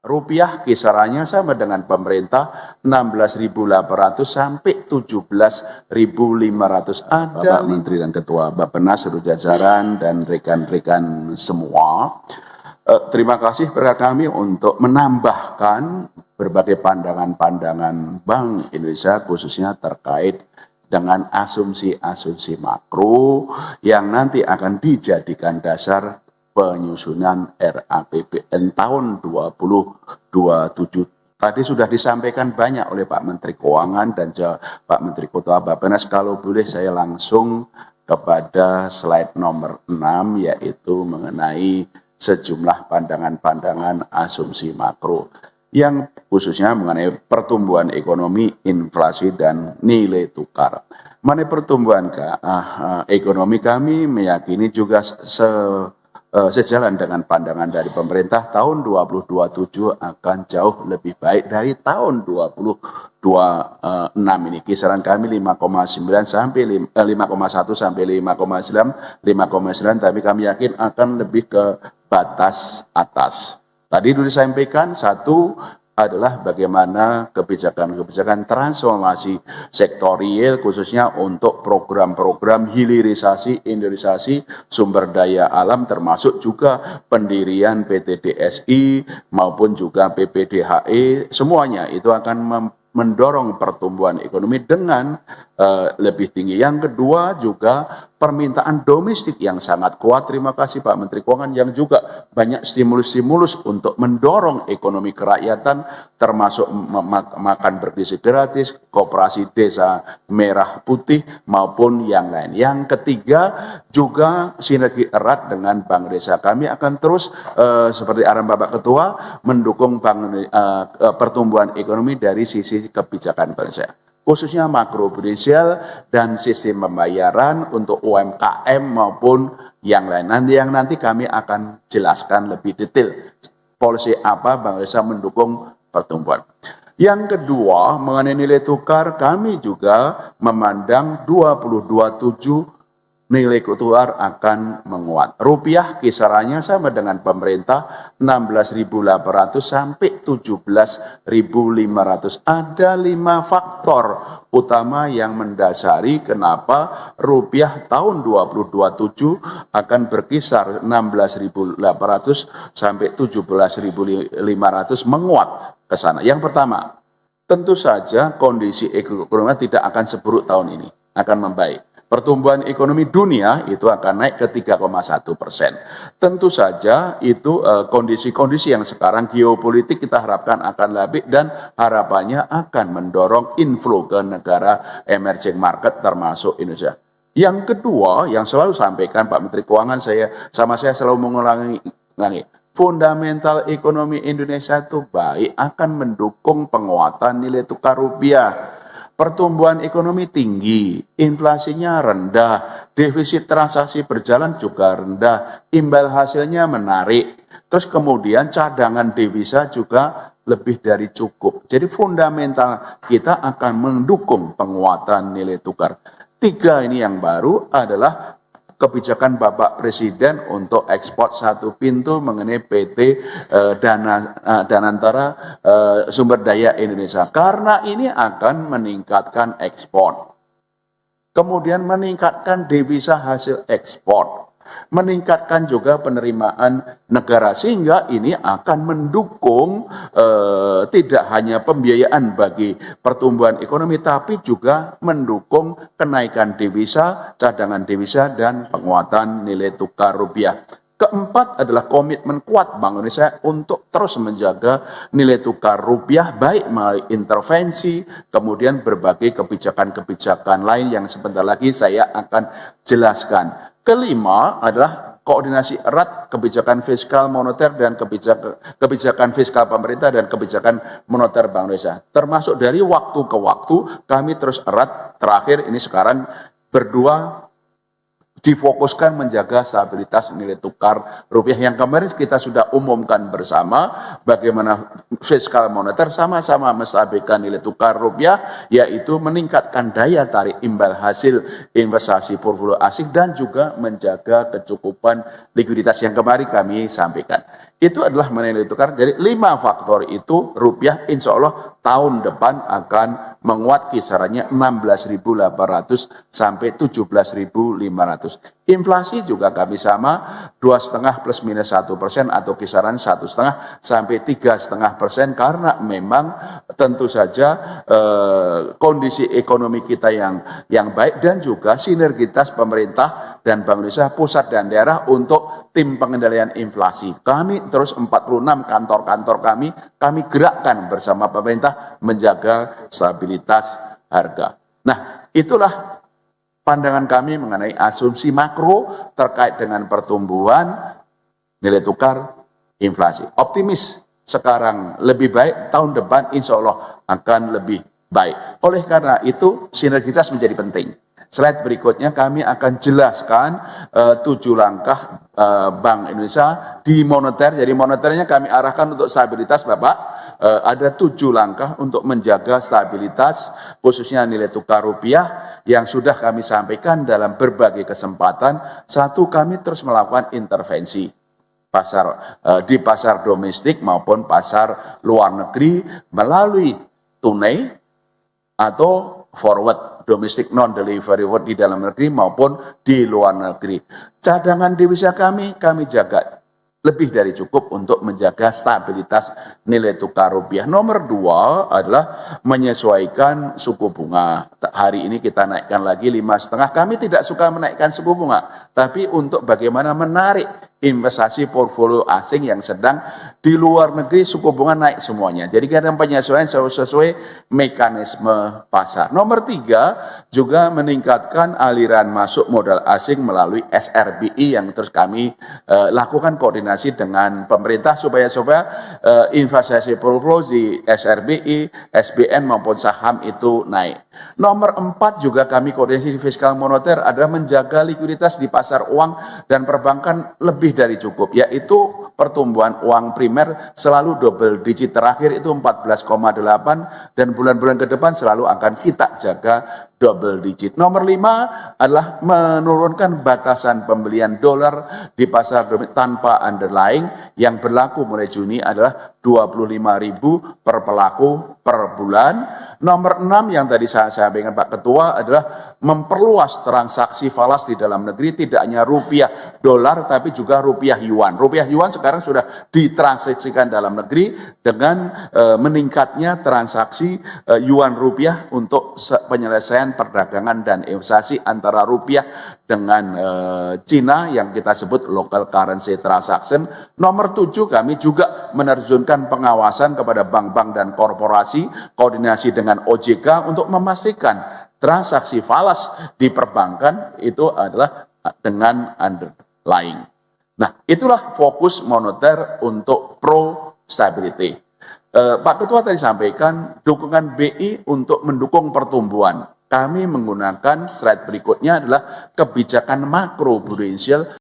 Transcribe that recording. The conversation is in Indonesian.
Rupiah kisarannya sama dengan pemerintah 16.800 sampai 17.500. Ada Bapak Menteri dan Ketua Bappenas, seluruh jajaran dan rekan-rekan semua. Terima kasih kepada kami untuk menambahkan berbagai pandangan-pandangan Bank Indonesia khususnya terkait dengan asumsi-asumsi makro yang nanti akan dijadikan dasar penyusunan RAPBN tahun 2027. Tadi sudah disampaikan banyak oleh Pak Menteri Keuangan dan Pak Menteri Ketua Bappenas. Kalau boleh saya langsung kepada slide nomor 6, yaitu mengenai sejumlah pandangan-pandangan asumsi makro yang khususnya mengenai pertumbuhan ekonomi, inflasi, dan nilai tukar. Mengenai pertumbuhan ekonomi, kami meyakini juga sejalan dengan pandangan dari pemerintah, tahun 2027 akan jauh lebih baik dari tahun 2026 ini. Kisaran kami 5,9 sampai 5,1 sampai 5,9, tapi kami yakin akan lebih ke batas atas. Tadi sudah disampaikan, satu adalah bagaimana kebijakan-kebijakan transformasi sektor real khususnya untuk program-program hilirisasi, industrialisasi sumber daya alam, termasuk juga pendirian PT DSI maupun juga PPDHE, semuanya itu akan mendorong pertumbuhan ekonomi dengan lebih tinggi. Yang kedua juga permintaan domestik yang sangat kuat. Terima kasih Pak Menteri Keuangan yang juga banyak stimulus-stimulus untuk mendorong ekonomi kerakyatan, termasuk makan bergizi gratis, koperasi desa merah putih maupun yang lain. Yang ketiga juga sinergi erat dengan Bank Desa. Kami akan terus seperti arahan Bapak Ketua mendukung pertumbuhan ekonomi dari sisi kebijakan Bank Desa, khususnya makro prudensial dan sistem pembayaran untuk UMKM maupun yang lain. Nanti kami akan jelaskan lebih detail polisi apa Bank Indonesia mendukung pertumbuhan. Yang kedua, mengenai nilai tukar, kami juga memandang 2027 nilai tukar akan menguat. Rupiah kisarannya sama dengan pemerintah 16.800 sampai 17.500. Ada 5 faktor utama yang mendasari kenapa rupiah tahun 2027 akan berkisar 16.800 sampai 17.500 menguat ke sana. Yang pertama, tentu saja kondisi ekonomi tidak akan seburuk tahun ini, akan membaik. Pertumbuhan ekonomi dunia itu akan naik ke 3,1%. Tentu saja itu kondisi-kondisi yang sekarang geopolitik kita harapkan akan lebih dan harapannya akan mendorong inflow ke negara emerging market termasuk Indonesia. Yang kedua yang selalu sampaikan Pak Menteri Keuangan, saya selalu mengulangi, fundamental ekonomi Indonesia itu baik, akan mendukung penguatan nilai tukar rupiah. Pertumbuhan ekonomi tinggi, inflasinya rendah, defisit transaksi berjalan juga rendah, imbal hasilnya menarik. Terus kemudian cadangan devisa juga lebih dari cukup. Jadi fundamental kita akan mendukung penguatan nilai tukar. 3 ini yang baru adalah kebijakan Bapak Presiden untuk ekspor satu pintu mengenai PT Danantara Sumber Daya Indonesia. Karena ini akan meningkatkan ekspor. Kemudian meningkatkan devisa hasil ekspor. Meningkatkan juga penerimaan negara, sehingga ini akan mendukung tidak hanya pembiayaan bagi pertumbuhan ekonomi, tapi juga mendukung kenaikan devisa, cadangan devisa, dan penguatan nilai tukar rupiah. Keempat adalah komitmen kuat Bank Indonesia untuk terus menjaga nilai tukar rupiah, baik melalui intervensi, kemudian berbagai kebijakan-kebijakan lain yang sebentar lagi saya akan jelaskan. Kelima adalah koordinasi erat kebijakan fiskal moneter dan kebijakan fiskal pemerintah dan kebijakan moneter Bank Indonesia. Termasuk dari waktu ke waktu kami terus erat, terakhir ini sekarang berdua difokuskan menjaga stabilitas nilai tukar rupiah yang kemarin kita sudah umumkan bersama bagaimana fiskal moneter sama-sama menstabilkan nilai tukar rupiah, yaitu meningkatkan daya tarik imbal hasil investasi portfolio asing dan juga menjaga kecukupan likuiditas yang kemarin kami sampaikan. Itu adalah mengenai nilai tukar. Jadi 5 faktor itu rupiah insya Allah tahun depan akan menguat kisarannya 16.800 sampai 17.500. Inflasi juga kami sama 2,5 plus minus 1% atau kisaran 1,5 sampai 3,5% karena memang tentu saja kondisi ekonomi kita yang baik dan juga sinergitas pemerintah dan Bank Indonesia pusat dan daerah untuk tim pengendalian inflasi. Kami terus 46 kantor-kantor kami gerakkan bersama pemerintah menjaga stabilitas harga. Nah, itulah pandangan kami mengenai asumsi makro terkait dengan pertumbuhan nilai tukar inflasi. Optimis sekarang lebih baik, tahun depan insya Allah akan lebih baik. Oleh karena itu sinergitas menjadi penting. Slide berikutnya kami akan jelaskan 7 langkah Bank Indonesia di moneter. Jadi moneternya kami arahkan untuk stabilitas Bapak. Ada 7 langkah untuk menjaga stabilitas khususnya nilai tukar rupiah yang sudah kami sampaikan dalam berbagai kesempatan. Satu, kami terus melakukan intervensi di pasar domestik maupun pasar luar negeri melalui tunai atau forward domestic non delivery forward di dalam negeri maupun di luar negeri. Cadangan devisa kami jaga lebih dari cukup untuk menjaga stabilitas nilai tukar rupiah. Nomor 2 adalah menyesuaikan suku bunga. Hari ini kita naikkan lagi 5,5. Kami tidak suka menaikkan suku bunga, tapi untuk bagaimana menarik investasi portfolio asing yang sedang di luar negeri suku bunga naik semuanya. Jadi ada penyesuaian sesuai mekanisme pasar. Nomor 3 juga meningkatkan aliran masuk modal asing melalui SRBI yang terus kami lakukan koordinasi dengan pemerintah supaya investasi portfolio di SRBI, SBN maupun saham itu naik. Nomor 4 juga kami koordinasi di fiskal moneter adalah menjaga likuiditas di pasar uang dan perbankan lebih dari cukup, yaitu pertumbuhan uang primer selalu double digit, terakhir itu 14,8 dan bulan-bulan ke depan selalu akan kita jaga double digit. Nomor 5 adalah menurunkan batasan pembelian dolar di pasar domestik tanpa underlying yang berlaku mulai Juni adalah 25.000 per pelaku per bulan. Nomor 6 yang tadi saya sampaikan Pak Ketua adalah memperluas transaksi falas di dalam negeri, tidak hanya rupiah dolar tapi juga rupiah yuan. Rupiah yuan sekarang sudah ditransaksikan dalam negeri dengan meningkatnya transaksi yuan rupiah untuk penyelesaian perdagangan dan investasi antara rupiah dengan Cina yang kita sebut local currency transaction. Nomor 7 kami juga menerjunkan pengawasan kepada bank-bank dan korporasi, koordinasi dengan OJK untuk memastikan transaksi falas di perbankan itu adalah dengan underlying. Nah, itulah fokus moneter untuk pro stability. Pak Ketua tadi sampaikan dukungan BI untuk mendukung pertumbuhan. Kami menggunakan slide berikutnya adalah kebijakan makro prudensial